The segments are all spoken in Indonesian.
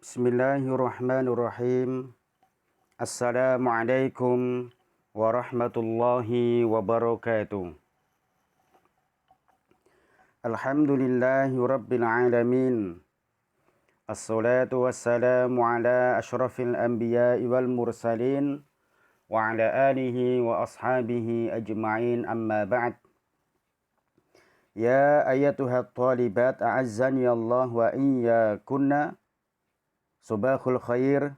Bismillahirrahmanirrahim. Assalamualaikum warahmatullahi wabarakatuh. Alhamdulillahi rabbil alamin. Assalatu wassalamu ala ashrafil anbiya'i wal mursalin wa ala alihi wa ashabihi ajma'in, amma ba'd. Ya ayatuhat talibat a'azzani Allah wa iyyakunna. Subahul khair,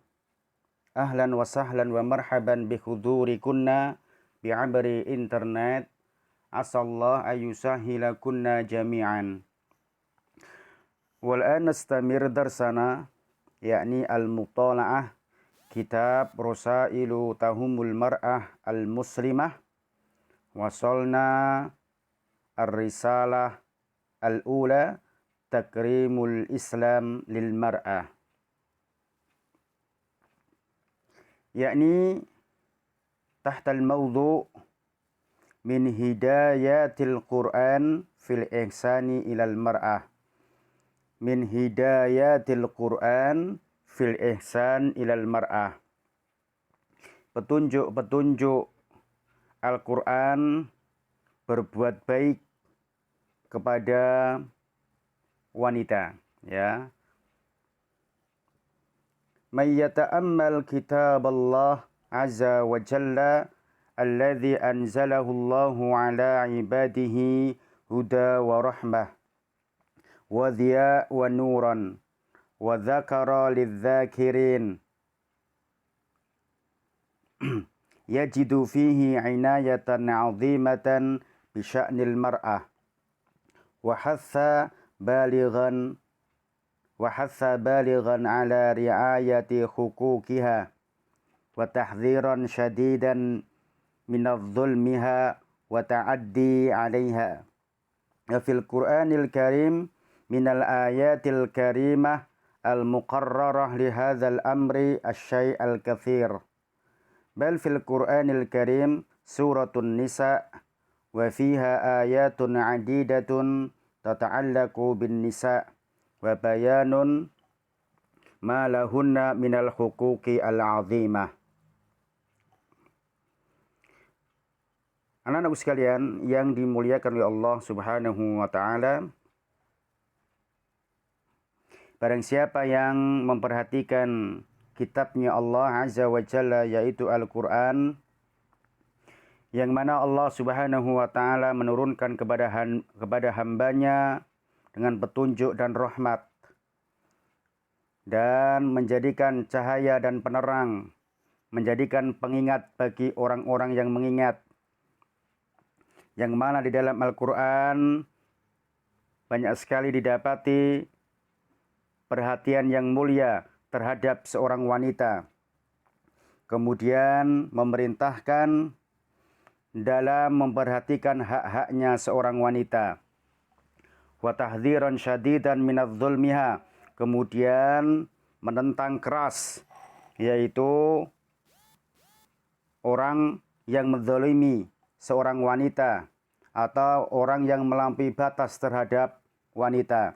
ahlan wa sahlan wa marhaban bi hudurikunna bi'abri internet. Asallah ayusahilakunna jami'an. Wal'an nastamir darsana, yakni al-mutala'ah kitab Rasailu Tahumul Mar'ah al-Muslimah. Wasolna ar-risalah al-ula, takrimul Islam lil mar'ah, yakni tahtal mawdu' min hidayatil Qur'an fil ihsani ilal mar'ah. Min hidayatil Qur'an fil ihsan ilal mar'ah. Petunjuk-petunjuk Al-Qur'an berbuat baik kepada wanita, ya. Man yata'ammal kitab Allah azza wa jalla alladhi anzalahu Allahu ala ibadihi huda wa rahmah wa dhiya wa nuran wa dhakara lidzakirin yajidu fihi inayatan 'azimatan bi sya'nil mar'ah wa hatha balighan ala riayati huquqiha wa tahdhiran syadidan minadh-dhulmiha wa ta'addi 'alayha. Wa fil Qur'anil Karim minal ayatil karimah al-muqarrarah li hadzal amri asy-syai' al-katsir. Bal fil Qur'anil Karim suratun Nisa wa fiha ayatun 'adidatun tata'allaqu bin nisa' wa bayanun ma lahunna minal huquqi al-'azimah. Anak-anakku sekalian yang dimuliakan oleh Allah Subhanahu wa taala, barang siapa yang memperhatikan kitabnya Allah Azza wa Jalla, yaitu Al-Qur'an, yang mana Allah Subhanahu wa taala menurunkan kepada hambanya dengan petunjuk dan rahmat, dan menjadikan cahaya dan penerang, menjadikan pengingat bagi orang-orang yang mengingat, yang mana di dalam Al-Quran banyak sekali didapati perhatian yang mulia terhadap seorang wanita, kemudian memerintahkan dalam memperhatikan hak-haknya seorang wanita, wa tahdhiran syadidan minadh-dhulmiha, kemudian menentang keras, yaitu orang yang menzalimi seorang wanita atau orang yang melampaui batas terhadap wanita.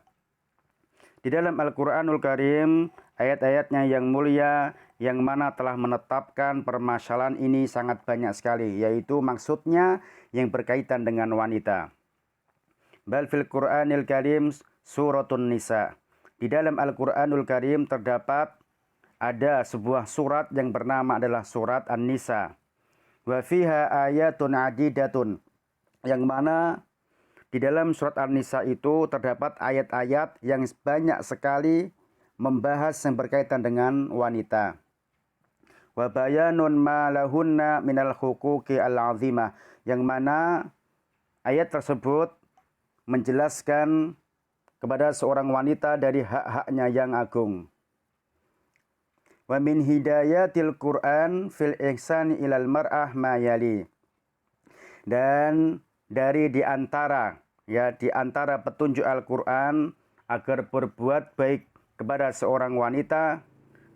Di dalam Al-Qur'anul Karim, ayat-ayatnya yang mulia yang mana telah menetapkan permasalahan ini sangat banyak sekali, yaitu maksudnya yang berkaitan dengan wanita. Bal fil Qur'anil Karim suratun Nisa. Di dalam Al-Qur'anul Karim terdapat ada sebuah surat yang bernama adalah surat An-Nisa. Wa fiha ayatun 'adidatun, yang mana di dalam surat An-Nisa itu terdapat ayat-ayat yang banyak sekali membahas yang berkaitan dengan wanita. Wa bayanun ma lahunna minal huquqi al-'azimah, yang mana ayat tersebut menjelaskan kepada seorang wanita dari hak-haknya yang agung. Wa min hidayatil Qur'an fil ihsani ilal mar'ah ma yali. Dan dari di antara petunjuk Al-Qur'an agar berbuat baik kepada seorang wanita,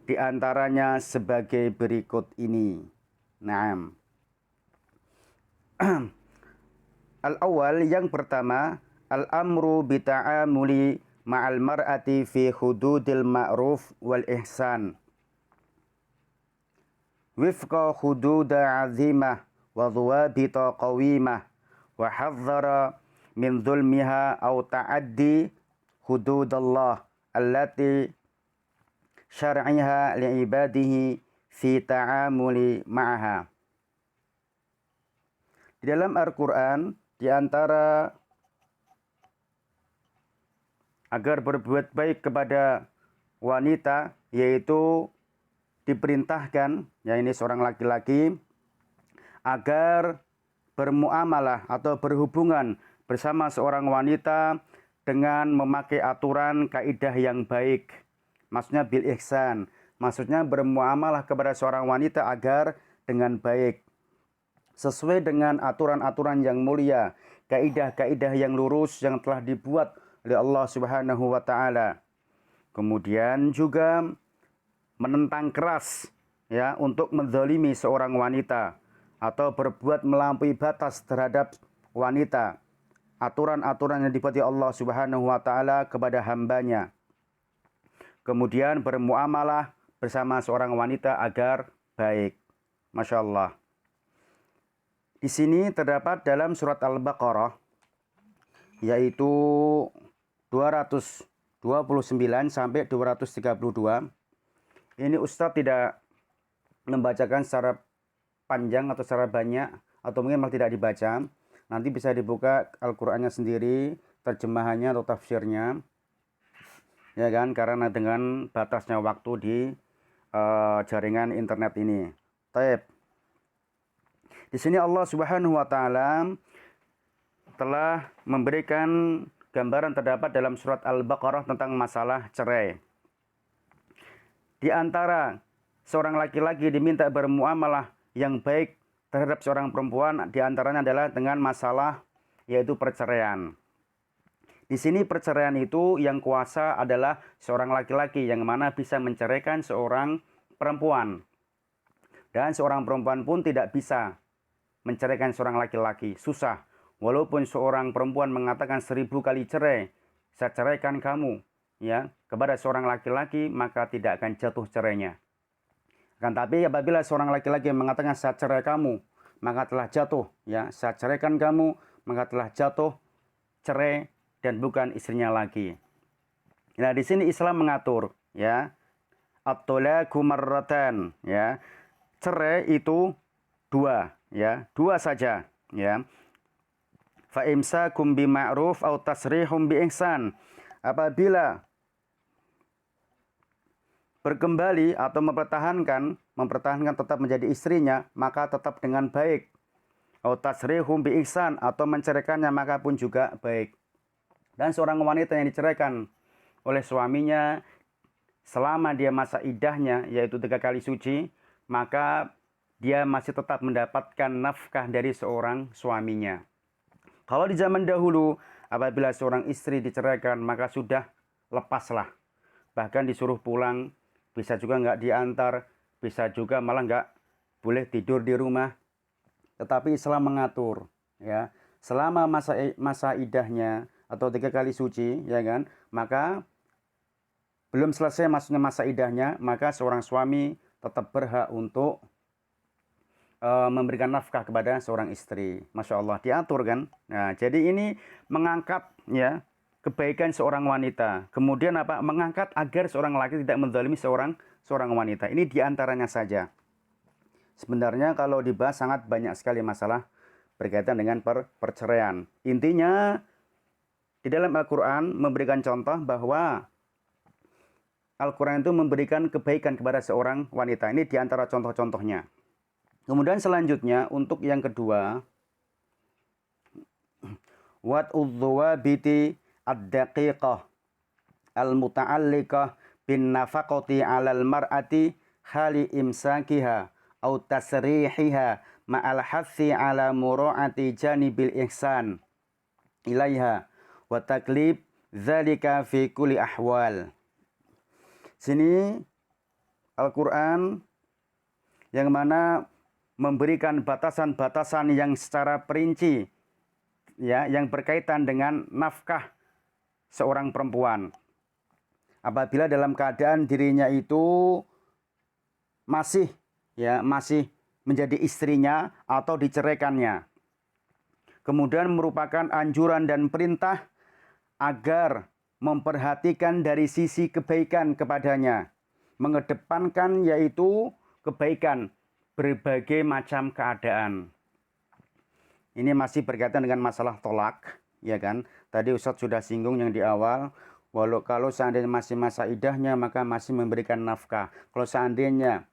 di antaranya sebagai berikut ini. Naam. Al-awwal, yang pertama, al-amru bita'amuli ma'al mar'ati fi hududil ma'ruf wal ihsan wifqa hududa azimah wa dhawabita qawimah wa hadzara min zulmiha aw ta'addi hududallah allati syar'iha li'ibadihi fi ta'amuli ma'aha. Di dalam Al-Quran, di antara agar berbuat baik kepada wanita, yaitu diperintahkan, ya ini seorang laki-laki, agar bermuamalah atau berhubungan bersama seorang wanita dengan memakai aturan kaidah yang baik. Maksudnya bil ihsan. Maksudnya bermuamalah kepada seorang wanita agar dengan baik. Sesuai dengan aturan-aturan yang mulia, kaidah-kaidah yang lurus yang telah dibuat oleh Allah Subhanahu wa taala. Kemudian juga menentang keras ya untuk menzalimi seorang wanita atau berbuat melampaui batas terhadap wanita. Aturan-aturan yang dibuat oleh Allah Subhanahu wa taala kepada hambanya. Kemudian bermuamalah bersama seorang wanita agar baik. Masya Allah. Di sini terdapat dalam surat Al-Baqarah, yaitu 229 sampai 232. Ini Ustadz tidak membacakan secara panjang atau secara banyak, atau mungkin malah tidak dibaca. Nanti bisa dibuka Al-Qur'annya sendiri, terjemahannya atau tafsirnya. Ya kan, karena dengan batasnya waktu di jaringan internet ini. Taib. Di sini Allah Subhanahu wa taala telah memberikan gambaran terdapat dalam surat Al-Baqarah tentang masalah cerai. Di antara seorang laki-laki diminta bermuamalah yang baik terhadap seorang perempuan, di antaranya adalah dengan masalah yaitu perceraian. Di sini perceraian itu yang kuasa adalah seorang laki-laki yang mana bisa menceraikan seorang perempuan. Dan seorang perempuan pun tidak bisa menceraikan seorang laki-laki, susah. Walaupun seorang perempuan mengatakan 1000 kali cerai, saya ceraikan kamu, ya, kepada seorang laki-laki, maka tidak akan jatuh cerainya. Kan tapi apabila seorang laki-laki mengatakan saya cerai kamu, maka telah jatuh, ya, saya ceraikan kamu, maka telah jatuh cerai dan bukan istrinya lagi. Nah, di sini Islam mengatur, ya, at-talaqu marratan, ya. Cerai itu dua, ya, dua saja, ya. Fa imsakum bima'ruf au tasrihum bi ihsan. Apabila berkembali atau mempertahankan tetap menjadi istrinya, maka tetap dengan baik. Au tasrihum bi ihsan, atau menceraikannya maka pun juga baik. Dan seorang wanita yang diceraikan oleh suaminya selama dia masa iddahnya yaitu 3 kali suci, maka dia masih tetap mendapatkan nafkah dari seorang suaminya. Kalau di zaman dahulu, apabila seorang istri diceraikan, maka sudah lepaslah. Bahkan disuruh pulang, bisa juga nggak diantar, bisa juga malah nggak boleh tidur di rumah. Tetapi Islam mengatur, ya, selama masa iddahnya atau 3 kali suci, ya kan, maka belum selesai maksudnya masa iddahnya, maka seorang suami tetap berhak untuk memberikan nafkah kepada seorang istri. Masya Allah, diatur kan. Nah, jadi ini mengangkat, ya, kebaikan seorang wanita. Kemudian apa? Mengangkat agar seorang laki tidak menzalimi seorang wanita. Ini diantaranya saja. Sebenarnya kalau dibahas sangat banyak sekali masalah berkaitan dengan perceraian. Intinya di dalam Al-Quran memberikan contoh bahwa Al-Quran itu memberikan kebaikan kepada seorang wanita. Ini diantara contoh-contohnya. Kemudian selanjutnya untuk yang kedua, wad'udzuwabiti ad-daqiqah al-muta'alliqah bin nafaqati 'alal mar'ati hali imsakiha au tasrihiha ma'al hathi 'ala mura'ati janibil ihsan ilaiha wa taklib dzalika fi kulli ahwal. Sini Al-Quran yang mana memberikan batasan-batasan yang secara perinci, ya, yang berkaitan dengan nafkah seorang perempuan apabila dalam keadaan dirinya itu masih menjadi istrinya atau diceraikannya. Kemudian merupakan anjuran dan perintah agar memperhatikan dari sisi kebaikan kepadanya, mengedepankan yaitu kebaikan berbagai macam keadaan. Ini masih berkaitan dengan masalah tolak, ya kan? Tadi Ustadz sudah singgung yang di awal, kalau seandainya masih masa idahnya maka masih memberikan nafkah. Kalau seandainya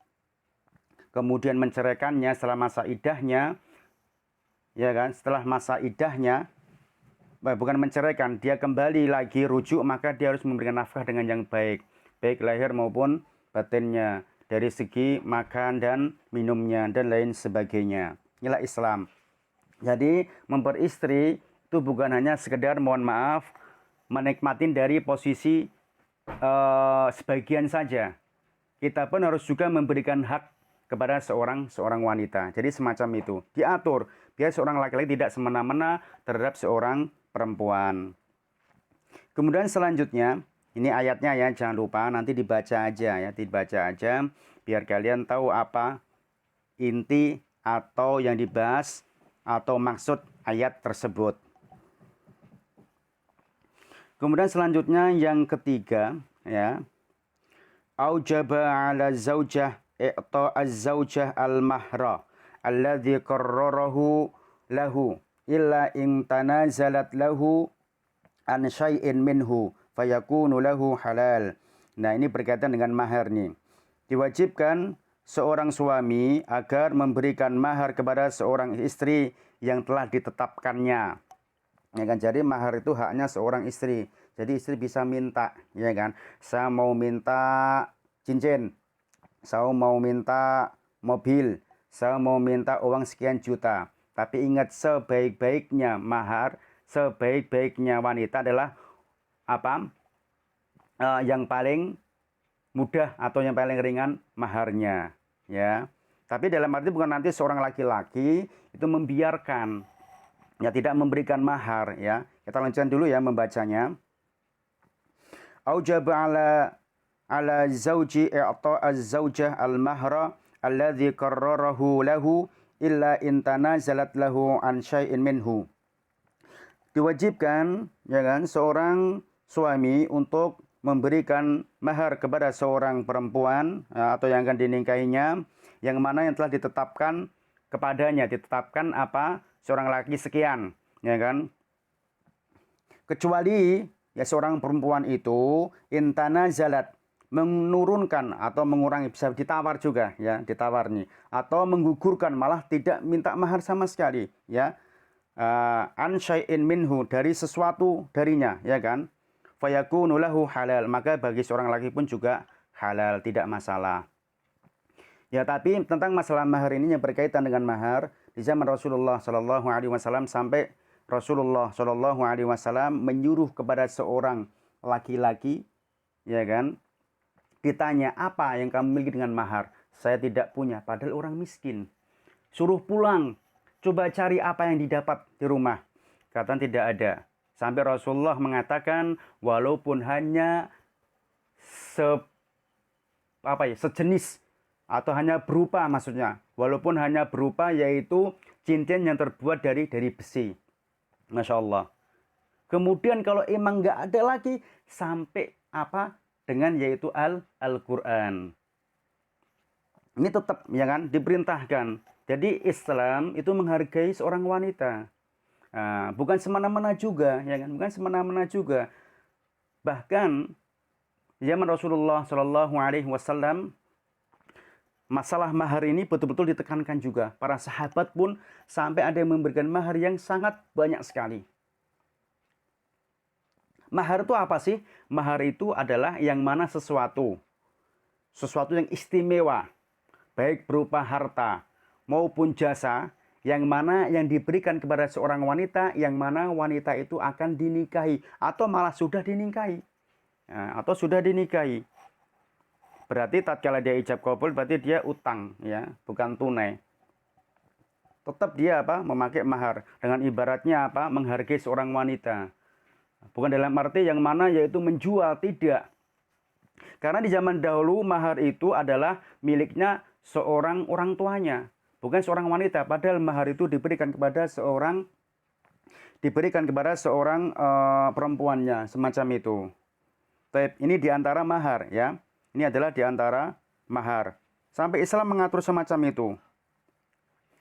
kemudian menceraikannya setelah masa idahnya, ya kan? Setelah masa idahnya, bukan menceraikan, dia kembali lagi rujuk, maka dia harus memberikan nafkah dengan yang baik, baik lahir maupun batinnya, dari segi makan dan minumnya dan lain sebagainya. Inilah Islam. Jadi memperistri itu bukan hanya sekedar, mohon maaf, menikmatin dari posisi sebagian saja. Kita pun harus juga memberikan hak kepada seorang wanita. Jadi semacam itu diatur biar seorang laki-laki tidak semena-mena terhadap seorang perempuan. Kemudian selanjutnya, ini ayatnya ya, jangan lupa nanti dibaca aja ya, dibaca aja biar kalian tahu apa inti atau yang dibahas atau maksud ayat tersebut. Kemudian selanjutnya yang ketiga ya, aujaba 'ala zaujah i'ta az-zaujah al-mahra alladzi qarrarahu lahu illa in tanazalat lahu an syai'in minhu fayakunu lahu halal. Nah, ini berkaitan dengan mahar nih. Diwajibkan seorang suami agar memberikan mahar kepada seorang istri yang telah ditetapkannya. Ya kan, jadi mahar itu haknya seorang istri. Jadi istri bisa minta, ya kan? Saya mau minta cincin, saya mau minta mobil, saya mau minta uang sekian juta. Tapi ingat, sebaik-baiknya mahar, sebaik-baiknya wanita adalah apa? Yang paling mudah atau yang paling ringan maharnya, ya. Tapi dalam arti bukan nanti seorang laki-laki itu membiarkan, ya, tidak memberikan mahar, ya. Kita lanjutkan dulu ya membacanya. Aujaba 'ala zauji i'ta az-zaujah al-mahra alladzi qarrarahu lahu illa in tanazalat lahu an syai'in minhu. Diwajibkan, ya kan, seorang suami untuk memberikan mahar kepada seorang perempuan atau yang akan dinikahinya, yang mana yang telah ditetapkan kepadanya, ditetapkan apa, seorang laki sekian, ya kan. Kecuali ya seorang perempuan itu intana zalat, menurunkan atau mengurangi, bisa ditawar juga ya, ditawar nih, atau menggugurkan, malah tidak minta mahar sama sekali ya, an syai'in minhu, dari sesuatu darinya, ya kan. Fayakunu lahu halal, maka bagi seorang laki pun juga halal, tidak masalah. Ya, tapi tentang masalah mahar ini yang berkaitan dengan mahar di zaman Rasulullah Shallallahu Alaihi Wasallam, sampai Rasulullah Shallallahu Alaihi Wasallam menyuruh kepada seorang laki-laki, ya kan, ditanya, apa yang kamu miliki dengan mahar? Saya tidak punya, padahal orang miskin. Suruh pulang, coba cari apa yang didapat di rumah. Kata tidak ada. Sampai Rasulullah mengatakan, walaupun hanya sejenis atau hanya berupa, maksudnya, walaupun hanya berupa, yaitu cincin yang terbuat dari besi. Masya Allah. Kemudian kalau emang nggak ada lagi, sampai apa? Dengan yaitu Al-Quran. Ini tetap, ya kan, diperintahkan. Jadi Islam itu menghargai seorang wanita. Bukan semena-mena juga, ya kan? Bukan semena-mena juga. Bahkan zaman Rasulullah Shallallahu Alaihi Wasallam, masalah mahar ini betul-betul ditekankan juga. Para sahabat pun sampai ada yang memberikan mahar yang sangat banyak sekali. Mahar itu apa sih? Mahar itu adalah yang mana sesuatu yang istimewa, baik berupa harta maupun jasa, yang mana yang diberikan kepada seorang wanita, yang mana wanita itu akan dinikahi atau malah sudah dinikahi, Berarti tatkala dia ijab qabul, berarti dia utang, ya, bukan tunai. Tetap dia memakai mahar, dengan ibaratnya menghargai seorang wanita. Bukan dalam arti yang mana yaitu menjual, tidak. Karena di zaman dahulu mahar itu adalah miliknya seorang orang tuanya, bukan seorang wanita. Padahal mahar itu diberikan kepada seorang perempuannya, semacam itu. Ini diantara mahar, ya. Ini adalah diantara mahar. Sampai Islam mengatur semacam itu.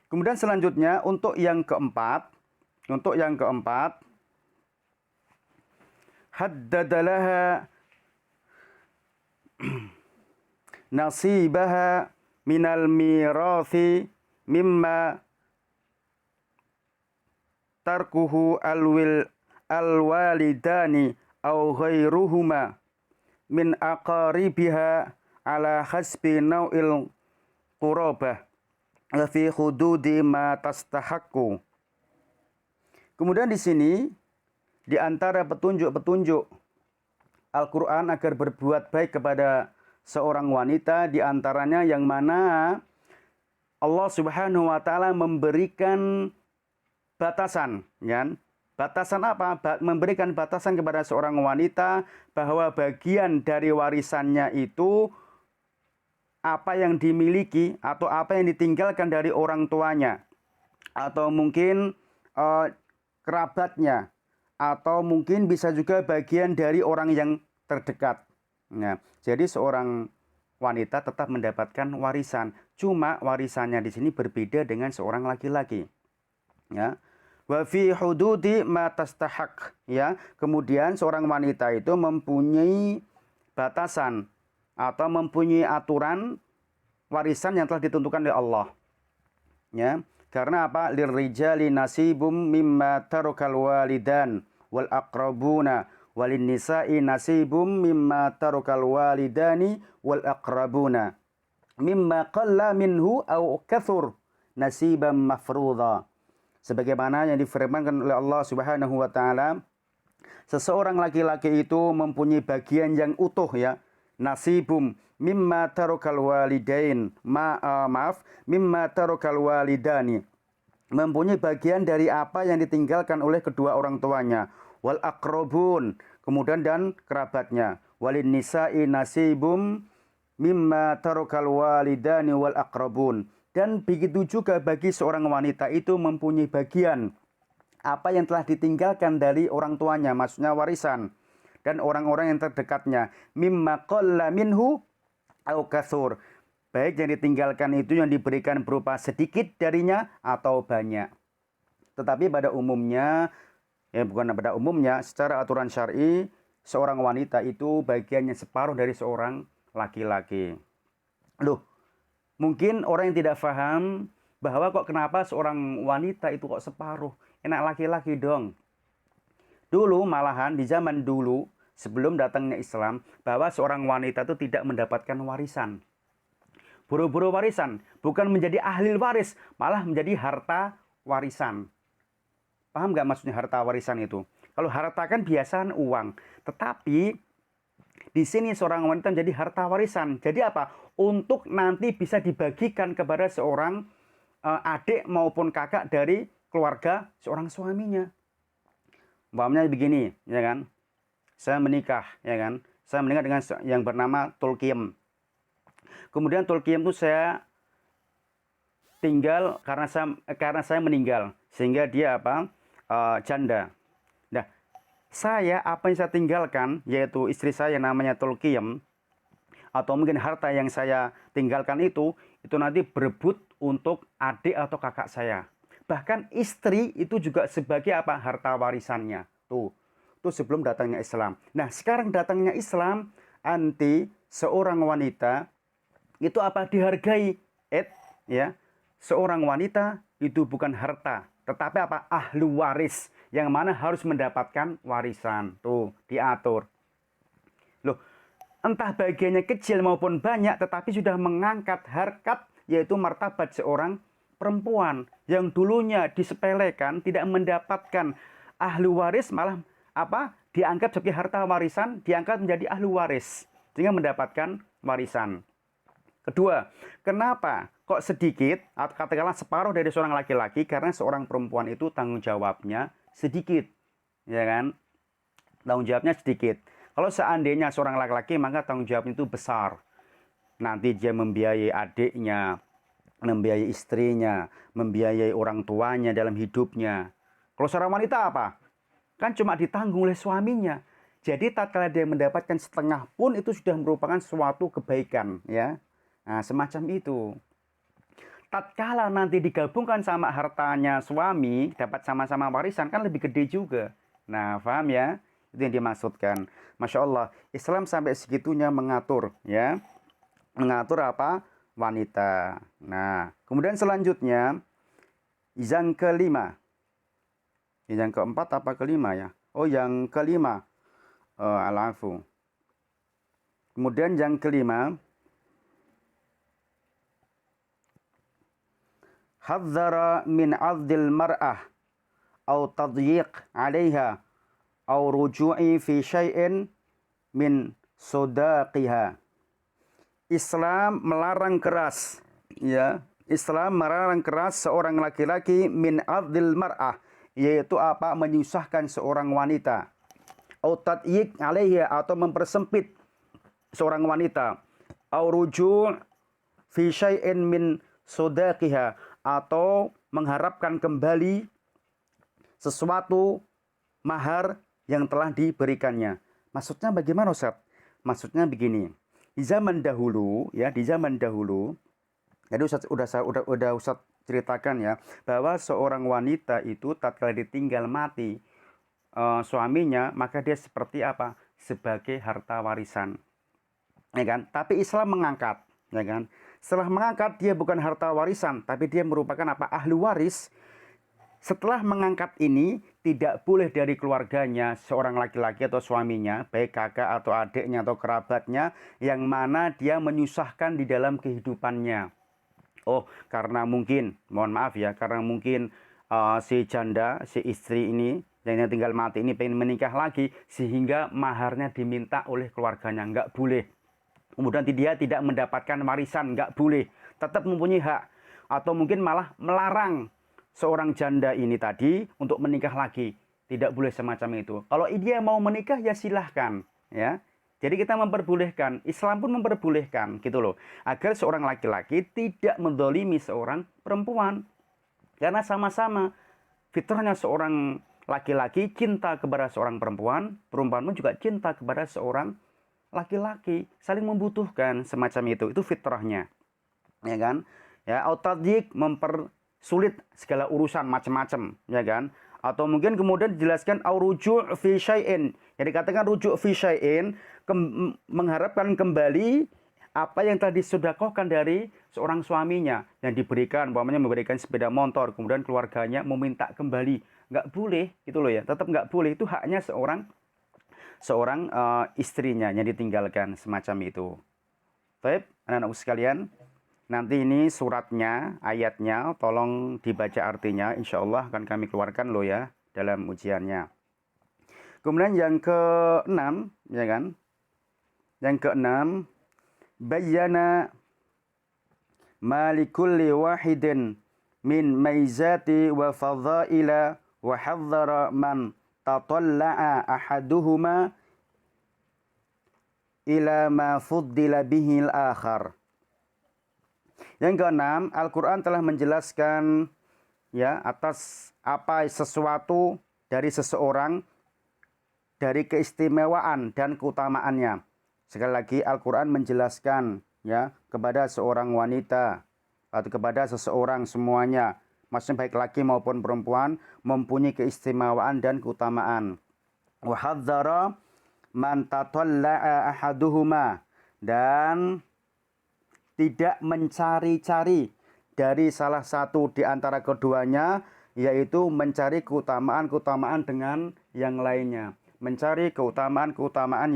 Kemudian selanjutnya untuk yang keempat, haddadalaha nasibaha minal mirathi mimma tarkuhu alwalidani au ghairuhuma min aqaribiha ala hasbi nau'il qurabah fi hududi ma tastahaqqu. Kemudian di sini di antara petunjuk-petunjuk Al-Qur'an agar berbuat baik kepada seorang wanita, di antaranya yang mana Allah Subhanahu wa taala memberikan batasan, ya. Batasan apa? Memberikan batasan kepada seorang wanita bahwa bagian dari warisannya itu apa yang dimiliki atau apa yang ditinggalkan dari orang tuanya, atau mungkin kerabatnya, atau mungkin bisa juga bagian dari orang yang terdekat. Nah, jadi seorang wanita tetap mendapatkan warisan, cuma warisannya di sini berbeda dengan seorang laki-laki. Ya. Wa fi hududi ma tastahaq, ya. Kemudian seorang wanita itu mempunyai batasan atau mempunyai aturan warisan yang telah ditentukan oleh Allah. Ya, karena apa? Lirrijali nasibum mimma tarakal walidan wal aqrabuna walin nisa'i nasibum mimma tarakal walidani wal aqrabuna mimma qalla minhu aw kathur nasiban mafruḍa. Sebagaimana yang difirmankan oleh Allah Subhanahu wa taala, seseorang laki-laki itu mempunyai bagian yang utuh, ya. Nasibum mimma tarakal walidain, mimma tarakal walidani, mempunyai bagian dari apa yang ditinggalkan oleh kedua orang tuanya, wal aqrabun, kemudian dan kerabatnya, walin nisa'i nasibum mimma tarakal walidani wal aqrabun, dan begitu juga bagi seorang wanita itu mempunyai bagian apa yang telah ditinggalkan dari orang tuanya, maksudnya warisan, dan orang-orang yang terdekatnya, mimma qalla minhu au katsur, baik yang ditinggalkan itu yang diberikan berupa sedikit darinya atau banyak. Tetapi pada umumnya, secara aturan syar'i, seorang wanita itu bagiannya separuh dari seorang laki-laki. Loh, mungkin orang yang tidak paham bahwa kok kenapa seorang wanita itu kok separuh, enak laki-laki dong. Dulu malahan di zaman dulu sebelum datangnya Islam, bahwa seorang wanita itu tidak mendapatkan warisan. Buru-buru warisan, bukan menjadi ahli waris, malah menjadi harta warisan. Paham nggak maksudnya harta warisan itu? Kalau harta kan biasanya uang, tetapi di sini seorang wanita menjadi harta warisan. Jadi apa? Untuk nanti bisa dibagikan kepada seorang adik maupun kakak dari keluarga seorang suaminya. Umpamanya begini, ya kan? Saya menikah, ya kan? Saya menikah dengan yang bernama Tulkiem. Kemudian Tulkiem itu saya tinggal karena saya meninggal, sehingga dia janda. Nah, apa yang saya tinggalkan, yaitu istri saya namanya Tulkiem, atau mungkin harta yang saya tinggalkan itu nanti berebut untuk adik atau kakak saya. Bahkan istri itu juga sebagai harta warisannya. Tuh sebelum datangnya Islam. Nah, sekarang datangnya Islam, anti seorang wanita itu dihargai. Ya. Seorang wanita itu bukan harta, tetapi ahlu waris, yang mana harus mendapatkan warisan. Tuh, diatur. Loh, entah bagiannya kecil maupun banyak, tetapi sudah mengangkat harkat, yaitu martabat seorang perempuan yang dulunya disepelekan, tidak mendapatkan ahlu waris, malah dianggap sebagai harta warisan, diangkat menjadi ahlu waris, sehingga mendapatkan warisan. Kedua, kenapa kok sedikit, atau katakanlah separuh dari seorang laki-laki? Karena seorang perempuan itu tanggung jawabnya sedikit, ya kan? tanggung jawabnya sedikit. Kalau seandainya seorang laki-laki, maka tanggung jawabnya itu besar. Nanti dia membiayai adiknya, membiayai istrinya, membiayai orang tuanya dalam hidupnya. Kalau seorang wanita apa? Kan cuma ditanggung oleh suaminya. Jadi tatkala dia mendapatkan setengah pun itu sudah merupakan suatu kebaikan, ya. Nah, semacam itu. Tatkala nanti digabungkan sama hartanya suami, dapat sama-sama warisan kan lebih gede juga. Nah, paham ya? Itu yang dimaksudkan. Masya Allah, Islam sampai segitunya mengatur, ya. Mengatur apa? Wanita. Nah, kemudian selanjutnya, yang kelima. Yang keempat apa kelima ya? Oh, yang kelima. Al-afu. Kemudian yang kelima, hadzara min 'adhil mar'ah au tadyiq 'alaiha au ruju'i fi syai'in min sodaqiha. Islam melarang keras, ya. Islam melarang keras seorang laki-laki min 'adhil mar'ah, yaitu apa? Menyusahkan seorang wanita. Au tadyiq 'alaiha, atau mempersempit seorang wanita. Au ruju' fi syai'in min sodaqiha, atau mengharapkan kembali sesuatu mahar yang telah diberikannya. Maksudnya bagaimana, Ustaz? Maksudnya begini. Di zaman dahulu, ya, di zaman dahulu, jadi udah Ustaz ceritakan ya, bahwa seorang wanita itu tatkala ditinggal mati suaminya, maka dia seperti apa? Sebagai harta warisan. Ya kan? Tapi Islam mengangkat, ya kan? Setelah mengangkat, dia bukan harta warisan, tapi dia merupakan apa? Ahli waris. Setelah mengangkat ini, tidak boleh dari keluarganya, seorang laki-laki atau suaminya, baik kakak atau adiknya atau kerabatnya, yang mana dia menyusahkan di dalam kehidupannya. Oh, karena mungkin, mohon maaf ya, karena mungkin si janda, si istri ini, yang tinggal mati ini pengen menikah lagi, sehingga maharnya diminta oleh keluarganya. Nggak boleh. Kemudian dia tidak mendapatkan warisan, nggak boleh. Tetap mempunyai hak. Atau mungkin malah melarang seorang janda ini tadi untuk menikah lagi. Tidak boleh semacam itu. Kalau dia mau menikah, ya silahkan. Ya. Jadi kita memperbolehkan. Islam pun memperbolehkan. Gitu loh. Agar seorang laki-laki tidak mendolimi seorang perempuan. Karena sama-sama fitrahnya seorang laki-laki cinta kepada seorang perempuan. Perempuan pun juga cinta kepada seorang laki-laki, saling membutuhkan semacam itu fitrahnya, ya kan? Ya, autadik mempersulit segala urusan macam-macam, ya kan? Atau mungkin kemudian dijelaskan auruju' fi syai'in, yang dikatakan rujuk fi syai'in, mengharapkan kembali apa yang telah disedekahkan dari seorang suaminya yang diberikan, umpamanya memberikan sepeda motor, kemudian keluarganya meminta kembali, nggak boleh, gitu loh ya, tetap nggak boleh, itu haknya seorang istrinya yang ditinggalkan, semacam itu. Baik, anak-anakku sekalian, nanti ini suratnya, ayatnya, tolong dibaca artinya, insya Allah akan kami keluarkan loh ya dalam ujiannya. Kemudian yang keenam, ya kan? Yang keenam, bayyana malikulli wahidin min maizati wa fadhaila wa hadzara man tatalla'a ahaduhuma ila ma fuddila bihil akhar. Yang keenam, Al-Quran telah menjelaskan ya atas apa sesuatu dari seseorang, dari keistimewaan dan keutamaannya. Sekali lagi Al-Quran menjelaskan ya kepada seorang wanita atau kepada seseorang semuanya, maksudnya baik laki maupun perempuan, mempunyai keistimewaan dan keutamaan. Wa hadzara man tatalla'a ahaduhuma, dan tidak mencari-cari dari salah satu di antara keduanya, yaitu mencari keutamaan-keutamaan dengan yang lainnya, mencari keutamaan-keutamaan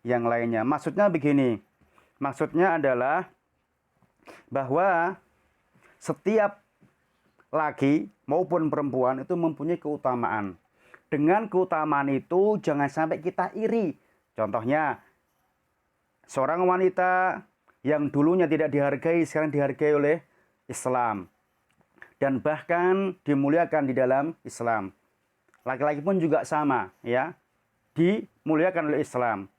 yang lainnya. Maksudnya begini, maksudnya adalah bahwa setiap laki maupun perempuan itu mempunyai keutamaan. Dengan keutamaan itu jangan sampai kita iri. Contohnya, seorang wanita yang dulunya tidak dihargai, sekarang dihargai oleh Islam. Dan bahkan dimuliakan di dalam Islam. Laki-laki pun juga sama, ya. dimuliakan oleh Islam,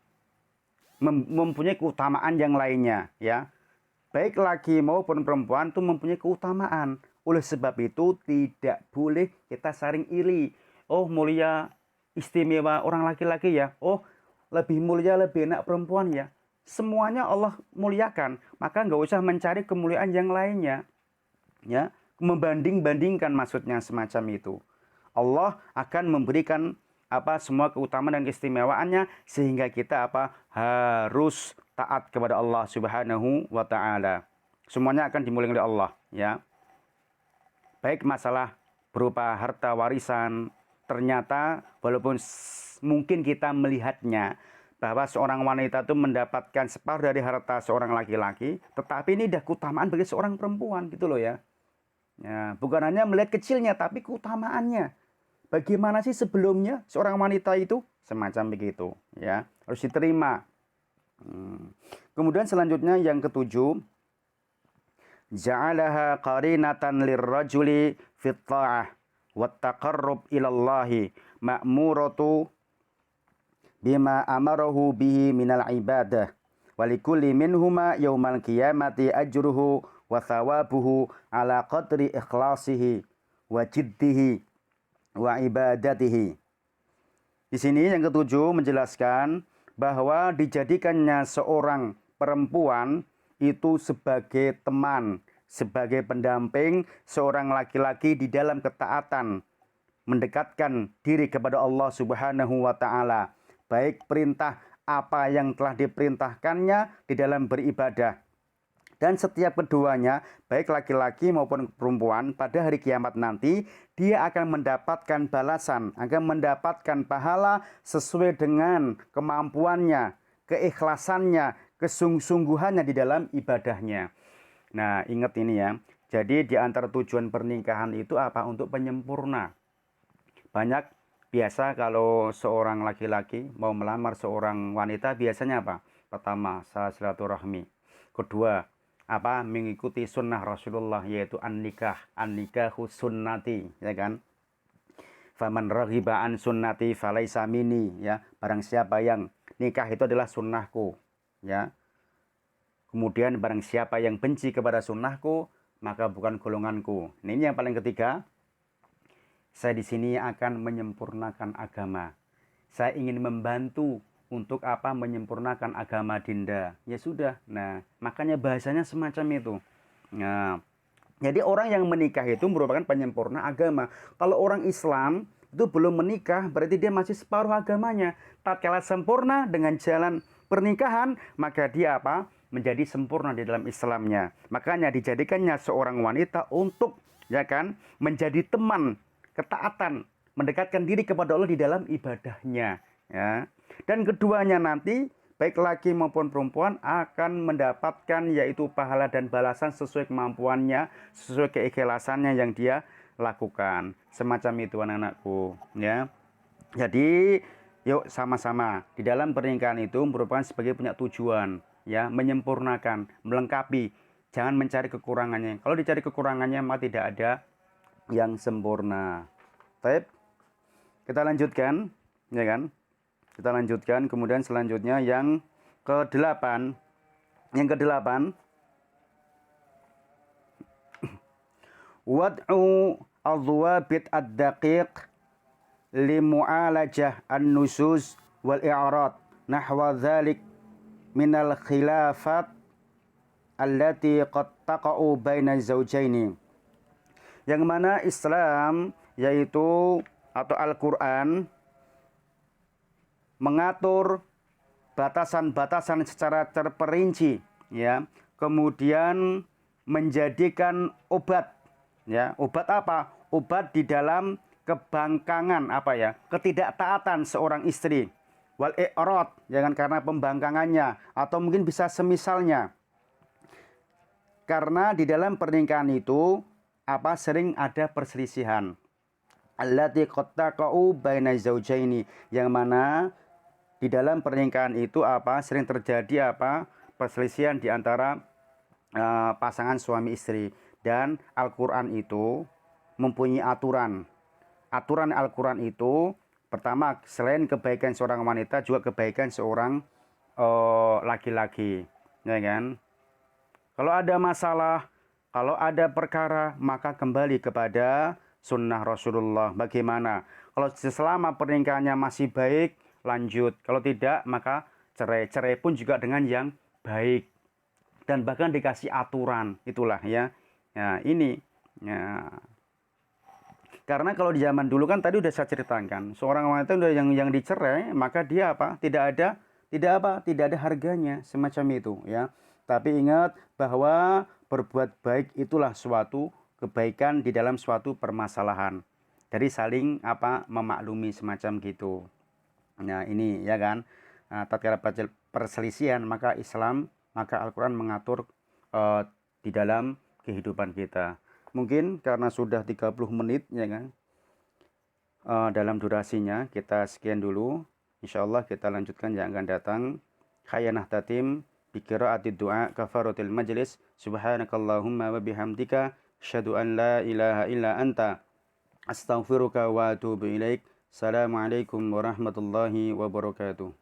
mempunyai keutamaan yang lainnya, ya. Baik laki maupun perempuan itu mempunyai keutamaan. Oleh sebab itu tidak boleh kita saling iri. Oh, mulia istimewa orang laki-laki ya. Oh, lebih mulia, lebih enak perempuan ya. Semuanya Allah muliakan, maka nggak usah mencari kemuliaan yang lainnya, ya. Membanding-bandingkan maksudnya semacam itu. Allah akan memberikan semua keutamaan dan keistimewaannya sehingga kita harus taat kepada Allah Subhanahu wa taala. Semuanya akan dimuliakan oleh Allah, ya. Baik masalah berupa harta warisan, ternyata walaupun mungkin kita melihatnya bahwa seorang wanita itu mendapatkan separuh dari harta seorang laki-laki, tetapi ini dah keutamaan bagi seorang perempuan gitu loh, ya. Ya, bukan hanya melihat kecilnya tapi keutamaannya. Bagaimana sih sebelumnya seorang wanita itu? Semacam begitu, ya. Harus diterima. Kemudian selanjutnya yang ketujuh, ja'alaha qarinatan lirrajuli fit ta'ah wat taqarrub ilallahi ma'muratu bima amarahu bihi minal ibadah walikulli minhuma yaumal qiyamati ajruhu wa thawabuhu ala qadri ikhlasihi wa jiddihi wa ibadatihi. Di sini yang ketujuh menjelaskan bahwa dijadikannya seorang perempuan itu sebagai teman, sebagai pendamping seorang laki-laki di dalam ketaatan, mendekatkan diri kepada Allah Subhanahu wa taala, baik perintah apa yang telah diperintahkannya di dalam beribadah. Dan setiap keduanya, baik laki-laki maupun perempuan, pada hari kiamat nanti, dia akan mendapatkan balasan, akan mendapatkan pahala sesuai dengan kemampuannya, keikhlasannya, kesungguhannya di dalam ibadahnya. Nah, ingat ini ya. Jadi di antara tujuan pernikahan itu untuk penyempurna. Banyak biasa kalau seorang laki-laki mau melamar seorang wanita, biasanya Pertama, silaturahmi. Kedua, mengikuti sunnah Rasulullah, yaitu an-nikahu sunnati, ya kan. Faman raghiba an sunnati falaisa minni, ya. Barang siapa yang nikah itu adalah sunnahku, ya. Kemudian barang siapa yang benci kepada sunnahku, maka bukan golonganku. Ini yang paling ketiga. Saya di sini akan menyempurnakan agama. Saya ingin membantu untuk menyempurnakan agama dinda. Ya sudah. Nah, makanya bahasanya semacam itu. Nah, jadi orang yang menikah itu merupakan penyempurna agama. Kalau orang Islam itu belum menikah, berarti dia masih separuh agamanya. Tatkala sempurna dengan jalan pernikahan, maka dia menjadi sempurna di dalam Islamnya. Makanya dijadikannya seorang wanita untuk, ya kan, menjadi teman ketaatan, mendekatkan diri kepada Allah di dalam ibadahnya, ya. Dan keduanya nanti baik laki maupun perempuan akan mendapatkan yaitu pahala dan balasan sesuai kemampuannya, sesuai keikhlasannya yang dia lakukan. Semacam itu anak-anakku, ya. Jadi yuk sama-sama di dalam pernikahan itu merupakan sebagai punya tujuan, ya, menyempurnakan, melengkapi, jangan mencari kekurangannya. Kalau dicari kekurangannya maka tidak ada yang sempurna. Baik, kita lanjutkan, ya kan? Kita lanjutkan. Kemudian selanjutnya yang ke-8. Yang ke-8, wad'u adh-dhawabit ad-daqiq li mu'alajah an-nusus wal i'rad nahwa dhalik minal khilafat allati qad taqa'u baina zawjaini. Yang mana Islam yaitu atau Al-Qur'an mengatur batasan-batasan secara terperinci, ya. Kemudian menjadikan obat, ya. Obat apa? Obat di dalam kebangkangan ketidaktaatan seorang istri. Wal i'rad, jangan karena pembangkangannya atau mungkin bisa semisalnya. Karena di dalam pernikahan itu sering ada perselisihan. Allati qad taqa'u baina zawjaini, yang mana di dalam pernikahan itu sering terjadi perselisihan di antara pasangan suami istri. Dan Al-Qur'an itu mempunyai aturan. Aturan Al-Qur'an itu Pertama, selain kebaikan seorang wanita, juga kebaikan seorang laki-laki, ya kan? Kalau ada masalah, kalau ada perkara, maka kembali kepada sunnah Rasulullah. Bagaimana? Kalau selama pernikahannya masih baik, lanjut. Kalau tidak, maka cerai. Cerai pun juga dengan yang baik. Dan bahkan dikasih aturan. Itulah ya. Nah, ini. Ya. Karena kalau di zaman dulu kan tadi udah saya ceritakan, seorang wanita udah yang dicerai, maka dia apa? Tidak ada harganya semacam itu ya. Tapi ingat bahwa berbuat baik itulah suatu kebaikan di dalam suatu permasalahan. Jadi saling apa? Memaklumi semacam gitu. Nah, ini ya kan. Nah, tatkala perselisihan maka Islam, maka Al-Qur'an mengatur eh, di dalam kehidupan kita. Mungkin karena sudah 30 menit ya kan, dalam durasinya kita sekian dulu. Insyaallah kita lanjutkan yang akan datang. Khayanah tatim biqiraatid du'a kafaratil majlis. Subhanakallahumma wa bihamdika asyhadu an la ilaha illa anta astaghfiruka wa atubu ilaik. Assalamualaikum warahmatullahi wabarakatuh.